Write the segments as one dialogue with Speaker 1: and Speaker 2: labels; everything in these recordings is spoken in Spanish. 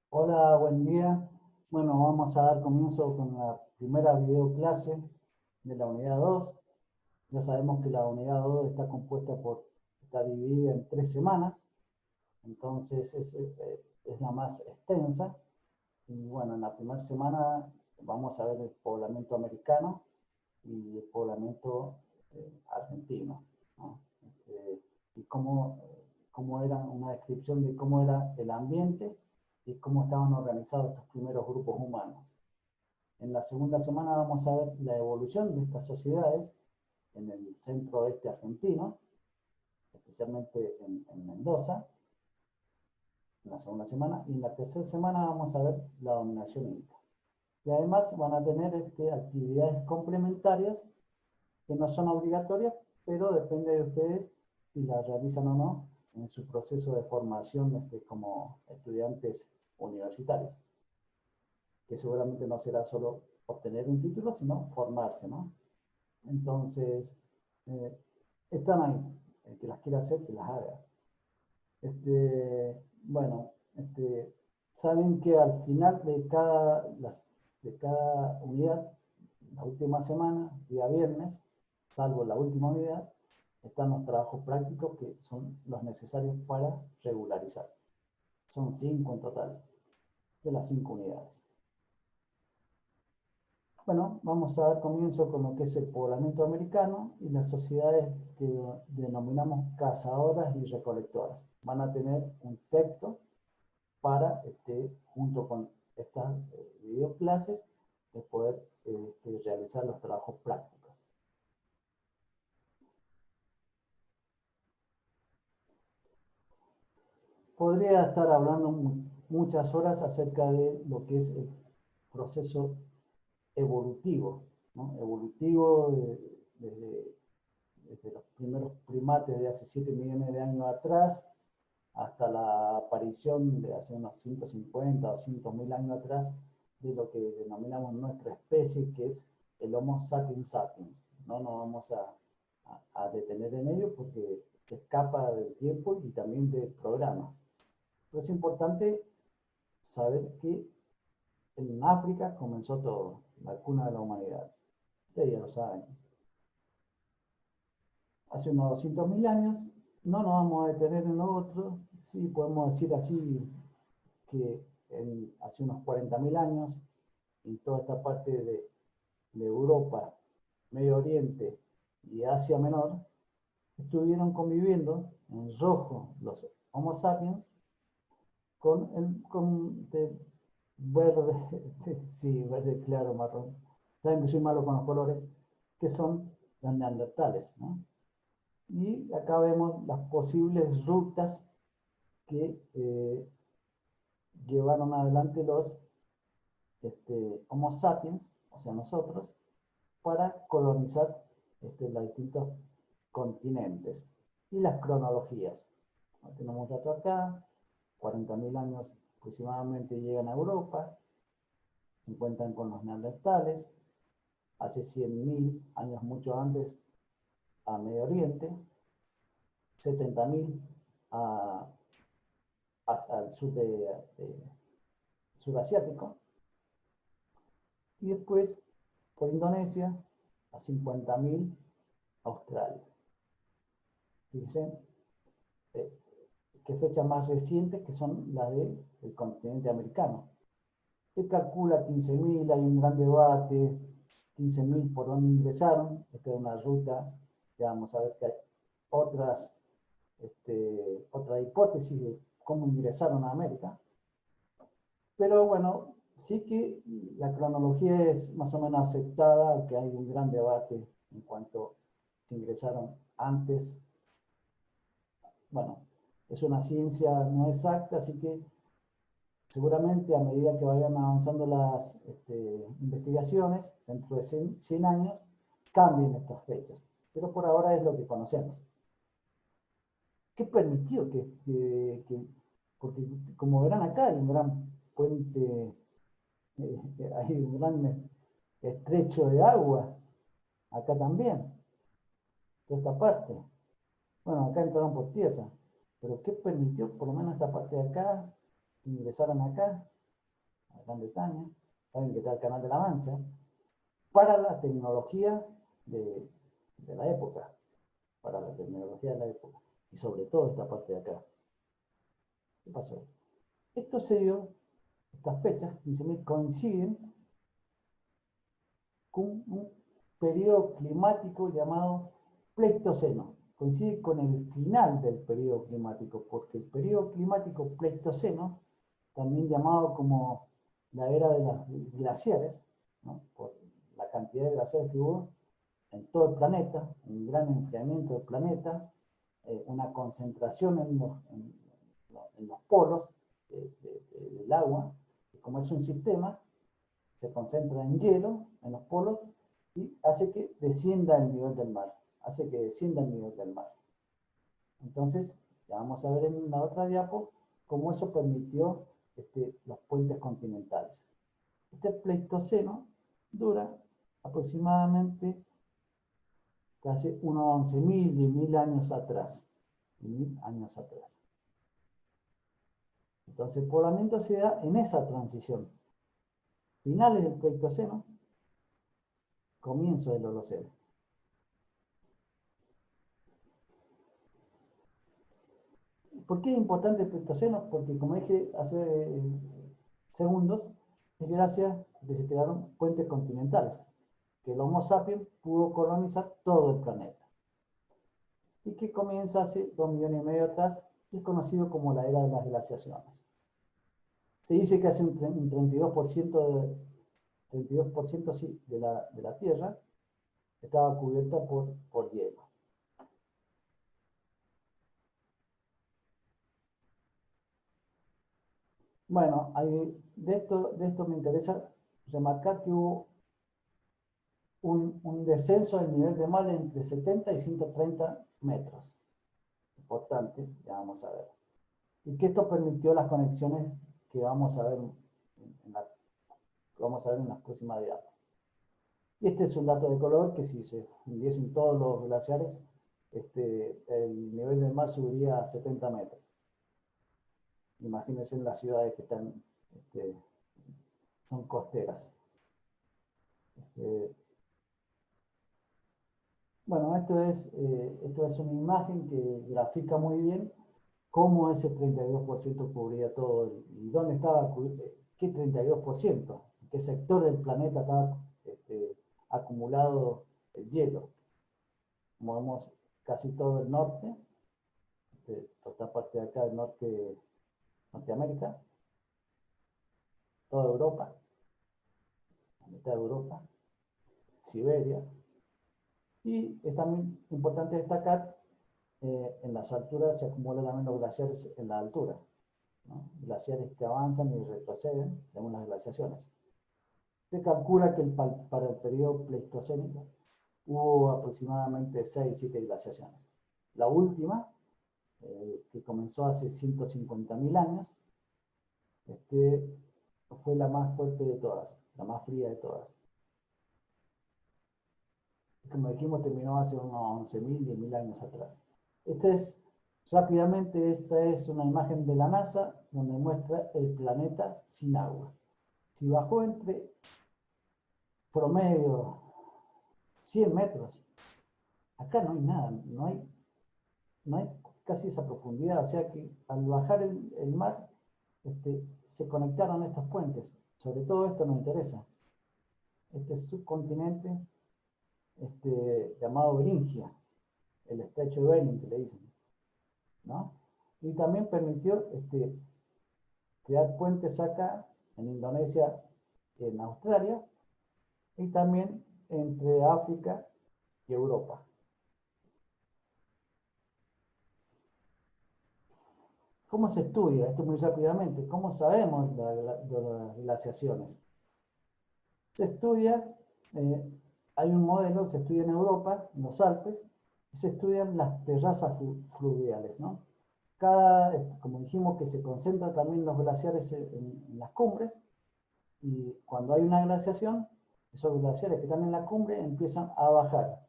Speaker 1: Hola, buen día. Bueno, vamos a dar comienzo con la primera videoclase de la unidad 2. Ya sabemos que la unidad 2 está dividida en 3 semanas, entonces es la más extensa. Y bueno, en la primera semana vamos a ver el poblamiento americano y el poblamiento argentino, ¿no? Y cómo era una descripción de cómo era el ambiente y cómo estaban organizados estos primeros grupos humanos. En la segunda semana vamos a ver la evolución de estas sociedades en el centro oeste argentino, especialmente en Mendoza, en la segunda semana, y en la tercera semana vamos a ver la dominación inca. Y además van a tener actividades complementarias que no son obligatorias, pero depende de ustedes si las realizan o no en su proceso de formación como estudiantes universitarios, que seguramente no será solo obtener un título, sino formarse, ¿no? Entonces, eh, están ahí. El que las quiera hacer, que las haga. Bueno, saben que al final de cada unidad, la última semana, día viernes, salvo la última unidad, están los trabajos prácticos que son los necesarios para regularizar. Son 5 en total, de las 5 unidades. Bueno, vamos a dar comienzo con lo que es el poblamiento americano y las sociedades que denominamos cazadoras y recolectoras. Van a tener un texto para, junto con estas videoclases, de poder realizar los trabajos prácticos. Podría estar hablando muchas horas acerca de lo que es el proceso evolutivo, ¿no? Evolutivo desde los primeros primates de hace 7 millones de años atrás hasta la aparición de hace unos 150 o 200.000 años atrás de lo que denominamos nuestra especie, que es el Homo sapiens sapiens. No nos vamos a detener en ello porque se escapa del tiempo y también del programa. Pero es importante saber que en África comenzó todo, la cuna de la humanidad. Ustedes ya lo saben. Hace unos 200.000 años, no nos vamos a detener en lo otro, sí podemos decir así que hace unos 40.000 años, en toda esta parte de Europa, Medio Oriente y Asia Menor, estuvieron conviviendo en rojo los Homo sapiens con verde, sí, verde claro, marrón. Saben que soy malo con los colores, que son los neandertales, ¿no? Y acá vemos las posibles rutas que llevaron adelante los Homo sapiens, o sea, nosotros, para colonizar los distintos continentes y las cronologías. Tenemos dato acá, 40.000 años aproximadamente llegan a Europa, se encuentran con los neandertales, hace 100.000 años mucho antes a Medio Oriente, 70.000 al sur surasiático, y después por Indonesia a 50.000 Australia. Fíjense qué fechas más recientes que son las del continente americano. Se calcula 15.000, hay un gran debate, 15.000 por dónde ingresaron. Esta es una ruta, ya vamos a ver que hay otras, otra hipótesis de cómo ingresaron a América. Pero bueno, sí que la cronología es más o menos aceptada, aunque hay un gran debate en cuanto se ingresaron antes. Bueno, es una ciencia no exacta, así que seguramente a medida que vayan avanzando las investigaciones, dentro de 100 años, cambien estas fechas. Pero por ahora es lo que conocemos. ¿Qué permitió porque como verán acá hay un gran puente, hay un gran estrecho de agua, acá también, toda esta parte. Bueno, acá entraron por tierra, pero ¿qué permitió por lo menos esta parte de acá, que ingresaran acá? la Gran Bretaña, saben que está el Canal de la Mancha, para la tecnología de la época, para la tecnología de la época, y sobre todo esta parte de acá. ¿Qué pasó? Esto se dio, estas fechas, 15.000, coinciden con un periodo climático llamado Pleistoceno. Coincide con el final del periodo climático, porque el periodo climático Pleistoceno, también llamado como la era de las glaciares, ¿no? Por la cantidad de glaciares que hubo en todo el planeta, un gran enfriamiento del planeta, una concentración en los polos del agua, como es un sistema, se concentra en hielo en los polos y hace que descienda el nivel del mar, hace que descienda el nivel del mar. Entonces, ya vamos a ver en la otra diapo cómo eso permitió los puentes continentales. Este Pleistoceno dura aproximadamente casi unos 11.000, 10.000 años atrás. 10.000 años atrás. Entonces, el poblamiento se da en esa transición. Finales del Pleistoceno, comienzo del Holoceno. ¿Por qué es importante el Pleistoceno? Porque, como dije hace segundos, es gracias a que se crearon puentes continentales, que el Homo sapiens pudo colonizar todo el planeta. Y que comienza hace 2,5 millones atrás y es conocido como la era de las glaciaciones. Se dice que hace un 32%, 32% sí, de la Tierra estaba cubierta por hielo. Bueno, de esto me interesa remarcar que hubo un descenso del nivel de mar entre 70 y 130 metros. Importante, ya vamos a ver. Y que esto permitió las conexiones que vamos a ver en las próximas diapositivas. Y este es un dato de color que si se hundiesen todos los glaciares, el nivel del mar subiría a 70 metros. Imagínense en las ciudades que son costeras. Bueno, esto es una imagen que grafica muy bien cómo ese 32% cubría todo, y dónde estaba, qué 32%, en qué sector del planeta estaba acumulado el hielo. Como vemos, casi todo el norte, toda esta parte de acá del norte, Norteamérica, toda Europa, la mitad de Europa, Siberia, y es también importante destacar, en las alturas se acumulan también los glaciares en la altura, ¿no? Glaciares que avanzan y retroceden según las glaciaciones. Se calcula que para el periodo pleistocénico hubo aproximadamente 6-7 glaciaciones. La última, que comenzó hace 150.000 años, fue la más fuerte de todas, la más fría de todas. Como dijimos, terminó hace unos 11.000, 10.000 años atrás. Rápidamente, esta es una imagen de la NASA donde muestra el planeta sin agua. Si bajó entre promedio 100 metros, acá no hay nada, no hay casi esa profundidad, o sea que al bajar el mar, se conectaron estos puentes. Sobre todo esto nos interesa. Este subcontinente llamado Beringia, el estrecho de Bering, que le dicen, ¿no? Y también permitió crear puentes acá, en Indonesia, en Australia, y también entre África y Europa. ¿Cómo se estudia? Esto muy rápidamente. ¿Cómo sabemos de las glaciaciones? Se estudia, hay un modelo, se estudia en Europa, en los Alpes, y se estudian las terrazas fluviales, ¿no? Como dijimos, que se concentran también los glaciares en las cumbres, y cuando hay una glaciación, esos glaciares que están en la cumbre empiezan a bajar,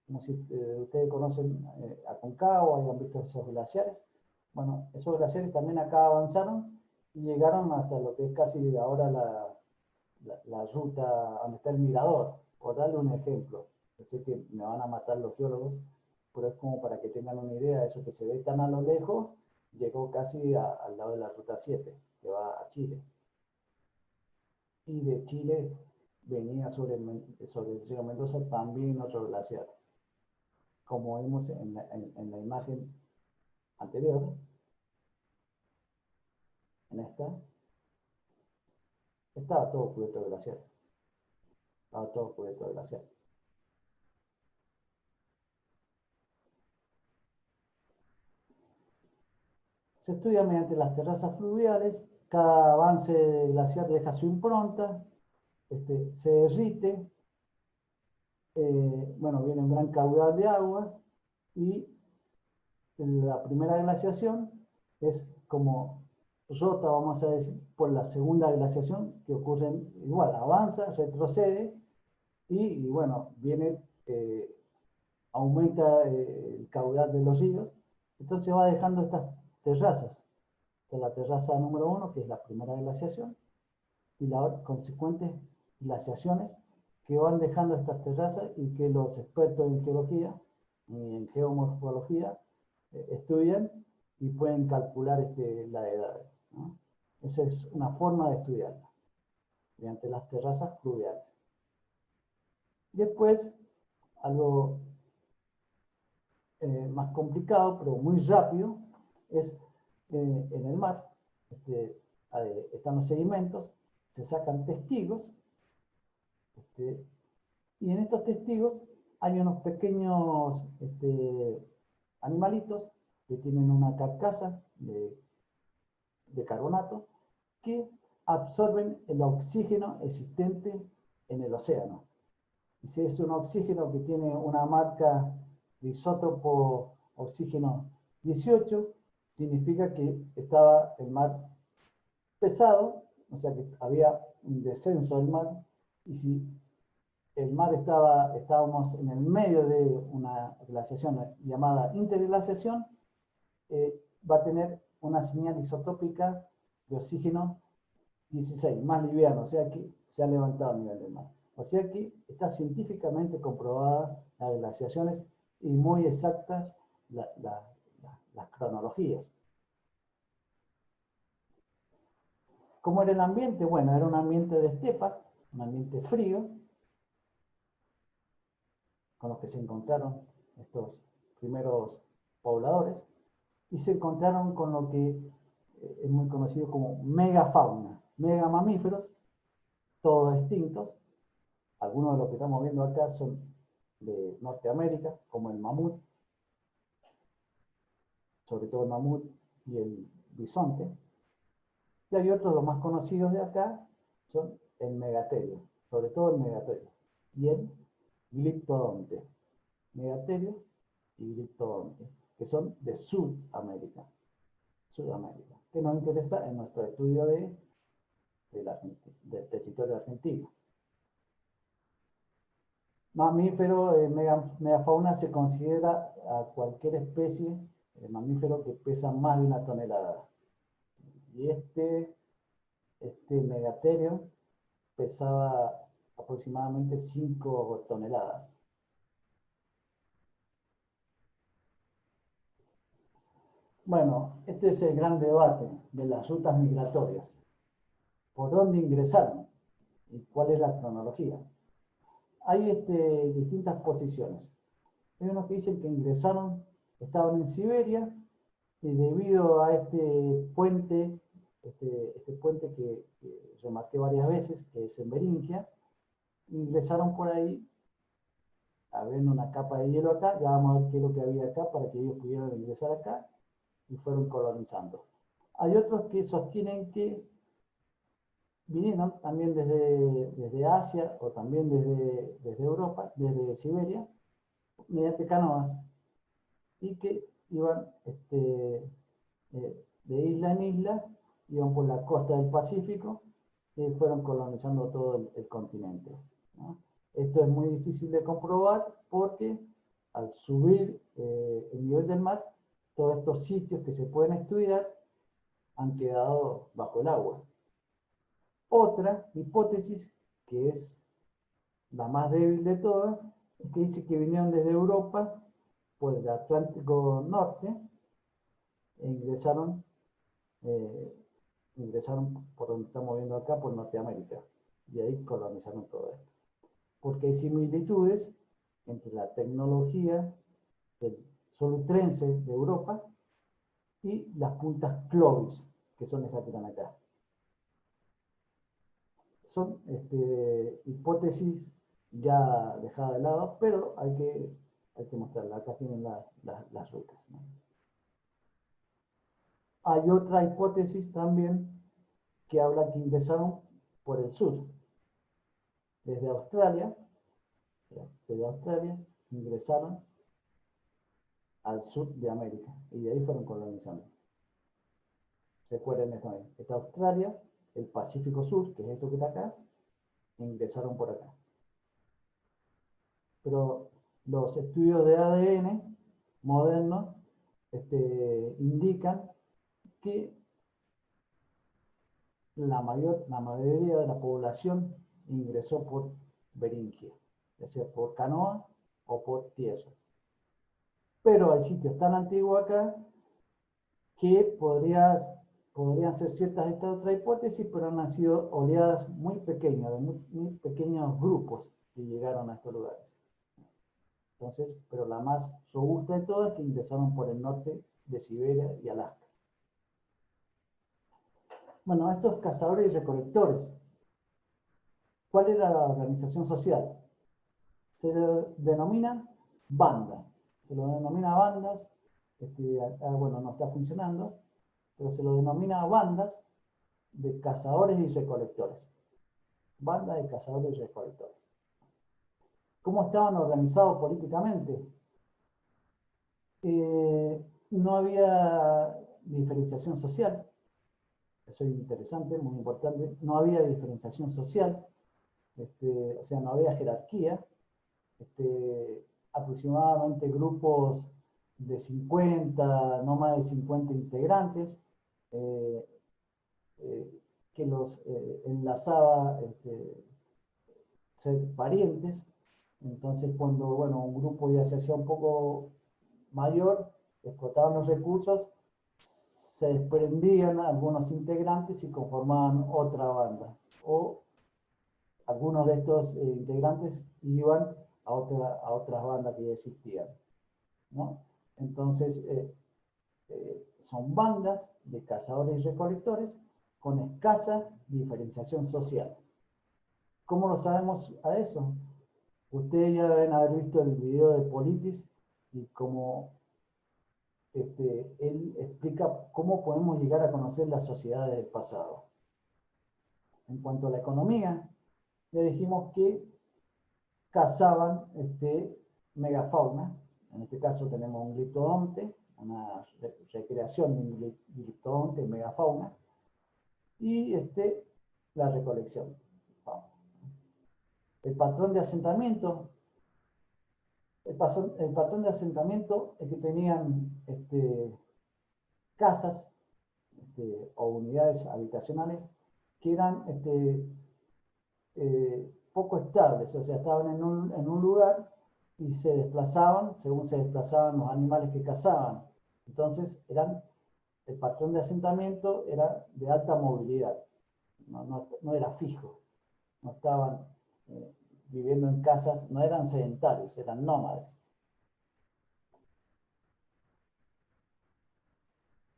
Speaker 1: como si ustedes conocen Aconcagua, hayan visto esos glaciares. Bueno, esos glaciares también acá avanzaron y llegaron hasta lo que es casi ahora la ruta donde está el mirador, por darle un ejemplo. Yo sé que me van a matar los geólogos, pero es como para que tengan una idea, eso que se ve tan a lo lejos, llegó casi al lado de la ruta 7, que va a Chile. Y de Chile venía sobre el río Mendoza también otro glaciar. Como vimos en la imagen anterior, en esta, estaba todo cubierto de glaciares. Estaba todo cubierto de glaciares. Se estudia mediante las terrazas fluviales, cada avance glaciar deja su impronta, se derrite, bueno, viene un gran caudal de agua y la primera glaciación es como rota, vamos a decir, por la segunda glaciación que ocurre igual, avanza, retrocede y bueno, viene, aumenta el caudal de los ríos, entonces va dejando estas terrazas, de la terraza número 1, que es la primera glaciación, y las consecuentes glaciaciones que van dejando estas terrazas y que los expertos en geología y en geomorfología estudian y pueden calcular las edades, ¿no? Esa es una forma de estudiarla, mediante las terrazas fluviales. Después, algo más complicado, pero muy rápido, es en el mar. Están los sedimentos, se sacan testigos, y en estos testigos hay unos pequeños animalitos que tienen una carcasa de carbonato que absorben el oxígeno existente en el océano. Y si es un oxígeno que tiene una marca de isótopo oxígeno 18, significa que estaba el mar pesado, o sea que había un descenso del mar, y si el mar estábamos en el medio de una glaciación llamada interglaciación, va a tener una señal isotópica de oxígeno 16, más liviano, o sea que se ha levantado a nivel del mar. O sea que está científicamente comprobada las glaciaciones y muy exactas las cronologías. ¿Cómo era el ambiente? Bueno, era un ambiente de estepa, un ambiente frío, con los que se encontraron estos primeros pobladores, y se encontraron con lo que es muy conocido como megafauna, megamamíferos, todos extintos. Algunos de los que estamos viendo acá son de Norteamérica, como el mamut, sobre todo el mamut y el bisonte. Y hay otros, los más conocidos de acá, son el megaterio, sobre todo el megaterio, y el gliptodonte. Megaterio y gliptodonte, que son de Sudamérica, que nos interesa en nuestro estudio del territorio argentino. Mamífero, megafauna se considera a cualquier especie de mamífero que pesa más de 1 tonelada. Y este megaterio pesaba aproximadamente 5 toneladas. Bueno, este es el gran debate de las rutas migratorias. ¿Por dónde ingresaron? ¿Y cuál es la cronología? Hay distintas posiciones. Hay unos que dicen que ingresaron, estaban en Siberia, y debido a este puente que remarqué varias veces, que es en Beringia, ingresaron por ahí, abriendo una capa de hielo acá, ya vamos a ver qué es lo que había acá para que ellos pudieran ingresar acá, y fueron colonizando. Hay otros que sostienen que vinieron también desde Asia o también desde Europa, desde Siberia, mediante canoas, y que iban de isla en isla, iban por la costa del Pacífico y fueron colonizando todo el continente, ¿no? Esto es muy difícil de comprobar porque al subir el nivel del mar, todos estos sitios que se pueden estudiar han quedado bajo el agua. Otra hipótesis, que es la más débil de todas, es que dice que vinieron desde Europa por el Atlántico Norte e ingresaron por donde estamos viendo acá, por Norteamérica, y ahí colonizaron todo esto. Porque hay similitudes entre la tecnología del solutrense de Europa y las puntas Clovis, que son estas que están acá. Son hipótesis ya dejadas de lado, pero hay que mostrarlas. Acá tienen las rutas, ¿no? Hay otra hipótesis también que habla que ingresaron por el sur, desde Australia, ingresaron al sur de América y de ahí fueron colonizando. Recuerden esto ahí. Está Australia, el Pacífico Sur, que es esto que está acá, ingresaron por acá. Pero los estudios de ADN modernos indican que la mayoría de la población ingresó por Beringia, ya sea por canoa o por tierra. Pero hay sitios tan antiguos acá que podrían ser ciertas de estas otras hipótesis, pero han sido oleadas muy pequeñas, de muy pequeños grupos que llegaron a estos lugares. Entonces, pero la más robusta de todas es que ingresaron por el norte de Siberia y Alaska. Bueno, estos cazadores y recolectores, ¿cuál era la organización social? Se denomina banda. Se lo denomina bandas. Bueno, no está funcionando, pero se lo denomina bandas de cazadores y recolectores. Bandas de cazadores y recolectores. ¿Cómo estaban organizados políticamente? No había diferenciación social. Eso es interesante, muy importante. No había diferenciación social, o sea, no había jerarquía. Aproximadamente grupos de 50, no más de 50 integrantes, que los enlazaba ser parientes. Entonces, cuando bueno, un grupo ya se hacía un poco mayor, explotaban los recursos, se desprendían algunos integrantes y conformaban otra banda. O algunos de estos integrantes iban a otras bandas que ya existían, ¿no? Entonces, son bandas de cazadores y recolectores con escasa diferenciación social. ¿Cómo lo sabemos a eso? Ustedes ya deben haber visto el video de Politis y cómo él explica cómo podemos llegar a conocer las sociedades del pasado. En cuanto a la economía, ya dijimos que cazaban megafauna. En este caso tenemos un gliptodonte, una recreación de un gliptodonte megafauna, y la recolección. El patrón de asentamiento, el patrón de asentamiento es que tenían casas o unidades habitacionales que eran poco estables, o sea, estaban en un lugar y se desplazaban según se desplazaban los animales que cazaban. Entonces, el patrón de asentamiento era de alta movilidad, no era fijo, no estaban viviendo en casas, no eran sedentarios, eran nómades.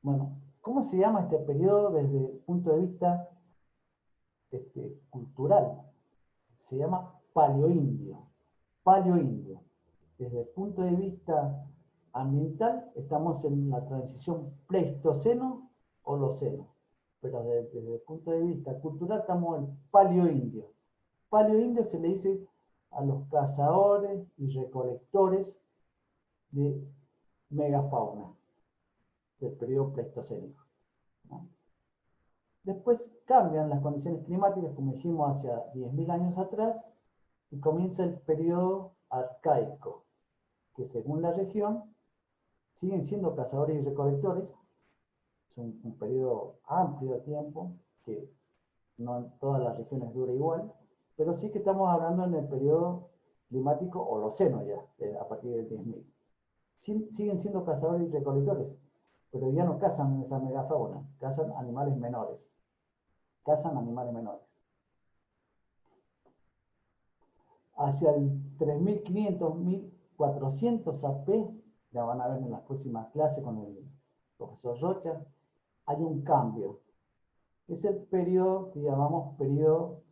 Speaker 1: Bueno, ¿cómo se llama este periodo desde el punto de vista cultural? Se llama paleoindio. Paleoindio. Desde el punto de vista ambiental, estamos en la transición pleistoceno-holoceno. Pero desde el punto de vista cultural, estamos en paleoindio. Paleoindio se le dice a los cazadores y recolectores de megafauna del periodo pleistocénico, ¿no? Después cambian las condiciones climáticas, como dijimos, hacia 10.000 años atrás, y comienza el periodo arcaico, que según la región siguen siendo cazadores y recolectores, Es un periodo amplio de tiempo, que no en todas las regiones dura igual, pero sí que estamos hablando en el periodo climático holoceno ya, a partir del 10.000. Siguen siendo cazadores y recolectores, pero ya no cazan en esa megafauna, cazan animales menores. Cazan animales menores. Hacia el 3500, 1400 AP, ya van a ver en las próximas clases con el profesor Rocha, hay un cambio. Es el periodo que llamamos periodo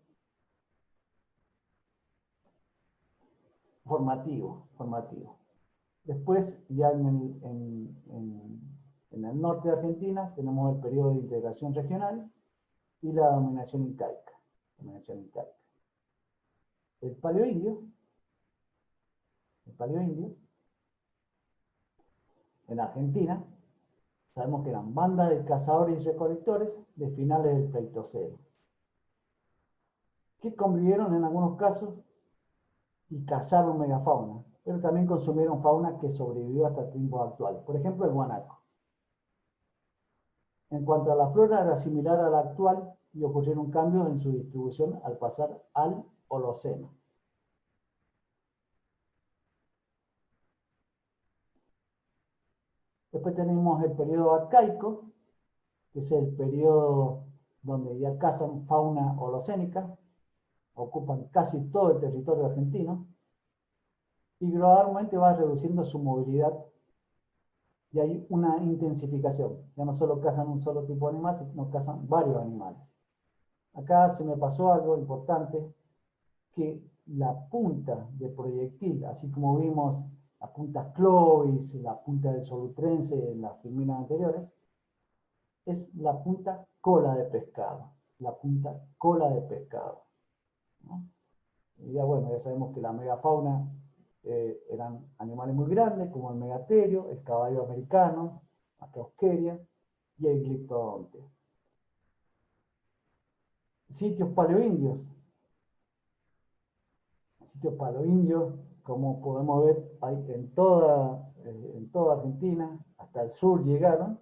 Speaker 1: formativo. Después, ya en el norte de Argentina, tenemos el periodo de integración regional y la dominación incaica. El paleoindio, en Argentina, sabemos que eran bandas de cazadores y recolectores de finales del Pleistoceno, que convivieron en algunos casos y cazaron megafauna, pero también consumieron fauna que sobrevivió hasta tiempos actuales. Por ejemplo, el guanaco. En cuanto a la flora, era similar a la actual y ocurrieron cambios en su distribución al pasar al Holoceno. Después tenemos el periodo arcaico, que es el periodo donde ya cazan fauna holocénica, ocupan casi todo el territorio argentino, y gradualmente va reduciendo su movilidad y hay una intensificación. Ya no solo cazan un solo tipo de animal, sino cazan varios animales. Acá se me pasó algo importante, que la punta de proyectil, así como vimos la punta Clovis, la punta del solutrense en las filminas anteriores, es la punta cola de pescado. La punta cola de pescado, ¿no? Y ya bueno, ya sabemos que la megafauna eran animales muy grandes, como el megaterio, el caballo americano, la causqueria y el gliptodonte. Sitios paleoindios. Sitios paleoindios, como podemos ver, hay en toda Argentina, hasta el sur llegaron,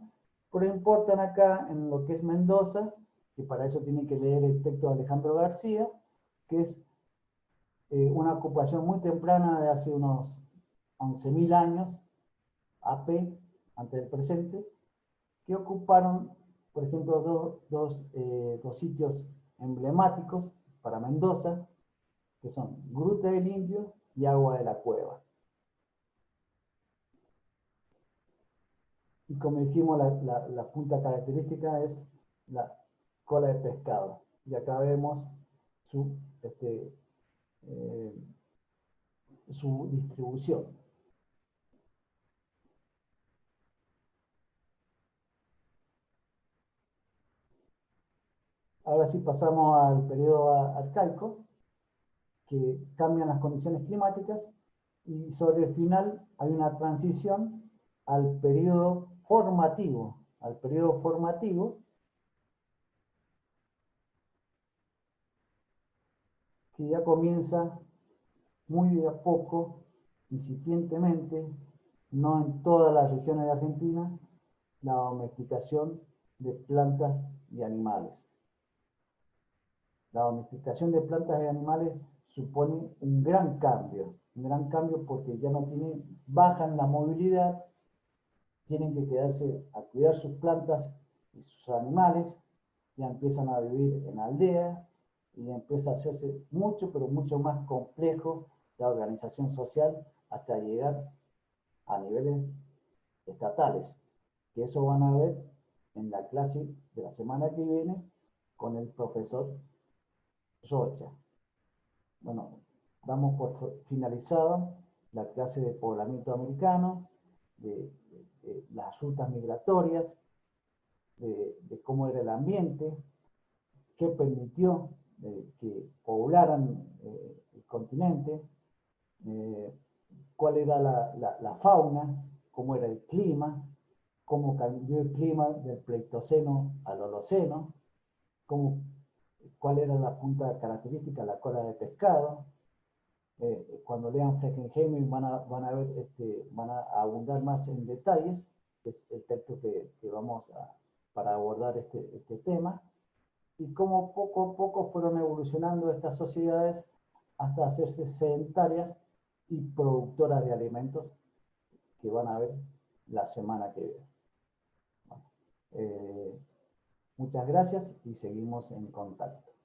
Speaker 1: pero importan acá en lo que es Mendoza, y para eso tienen que leer el texto de Alejandro García, que es una ocupación muy temprana de hace unos 11.000 años, AP, antes del presente, que ocuparon, por ejemplo, dos sitios emblemáticos para Mendoza, que son Gruta del Indio y Agua de la Cueva. Y como dijimos, la punta característica es la cola de pescado. Y acá vemos su, eh, su distribución. Ahora sí pasamos al periodo arcaico, que cambian las condiciones climáticas, y sobre el final hay una transición al periodo formativo, que ya comienza muy de a poco, incipientemente, no en todas las regiones de Argentina, la domesticación de plantas y animales. La domesticación de plantas y animales supone un gran cambio porque ya no tienen, bajan la movilidad, tienen que quedarse a cuidar sus plantas y sus animales, ya empiezan a vivir en aldeas y empieza a hacerse mucho, pero mucho más complejo la organización social hasta llegar a niveles estatales, que eso van a ver en la clase de la semana que viene con el profesor Rocha. Bueno, damos por finalizada la clase de poblamiento americano, de las rutas migratorias, de cómo era el ambiente, qué permitió que poblaran el continente, cuál era la fauna, cómo era el clima, cómo cambió el clima del Pleistoceno al Holoceno, cómo, cuál era la punta característica, la cola de pescado. Cuando lean Frankenheim van a ver, van a abundar más en detalles, es el texto que vamos para abordar este tema, y cómo poco a poco fueron evolucionando estas sociedades hasta hacerse sedentarias y productoras de alimentos, que van a ver la semana que viene. Bueno, muchas gracias y seguimos en contacto.